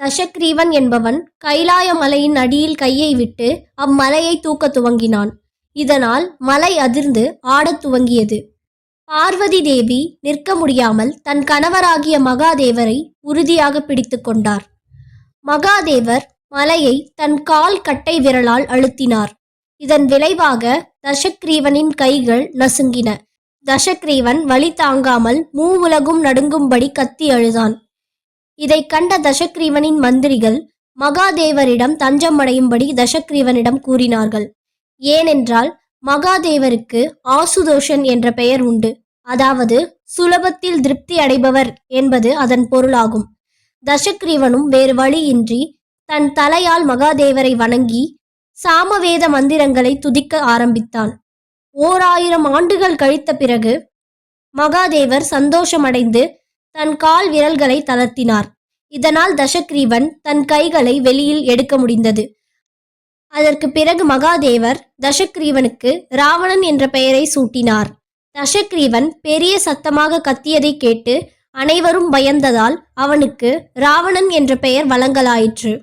தசக்ரீவன் என்பவன் கைலாய மலையின் அடியில் கையை விட்டு அம்மலையை தூக்க துவங்கினான். இதனால் மலை அதிர்ந்து ஆடத் துவங்கியது. பார்வதி தேவி நிற்க முடியாமல் தன் கணவராகிய மகாதேவரை உறுதியாக பிடித்து கொண்டார். மகாதேவர் மலையை தன் கால் கட்டை விரலால் அழுத்தினார். இதன் விளைவாக தசக்ரீவனின் கைகள் நசுங்கின. தசக்ரீவன் வலி தாங்காமல் மூவுலகும் நடுங்கும்படி கத்தி அழுதான். இதை கண்ட தசக்ரீவனின் மந்திரிகள் மகாதேவரிடம் தஞ்சம் அடையும்படி தசக்ரீவனிடம் கூறினார்கள். ஏனென்றால் மகாதேவருக்கு ஆசுதோஷன் என்ற பெயர் உண்டு. அதாவது சுலபத்தில் திருப்தி அடைபவர் என்பது அதன் பொருளாகும். தசக்ரீவனும் வேறு வழியின்றி தன் தலையால் மகாதேவரை வணங்கி சாமவேத மந்திரங்களை துதிக்க ஆரம்பித்தான். 1000 ஆண்டுகள் கழித்த பிறகு மகாதேவர் சந்தோஷமடைந்து தன் கால் விரல்களை தளர்த்தினார். இதனால் தசக்ரீவன் தன் கைகளை வெளியில் எடுக்க முடிந்தது. அதற்கு பிறகு மகாதேவர் தசக்ரீவனுக்கு ராவணன் என்ற பெயரை சூட்டினார். தசக்ரீவன் பெரிய சத்தமாக கத்தியதை கேட்டு அனைவரும் பயந்ததால் அவனுக்கு ராவணன் என்ற பெயர் வழங்கலாயிற்று.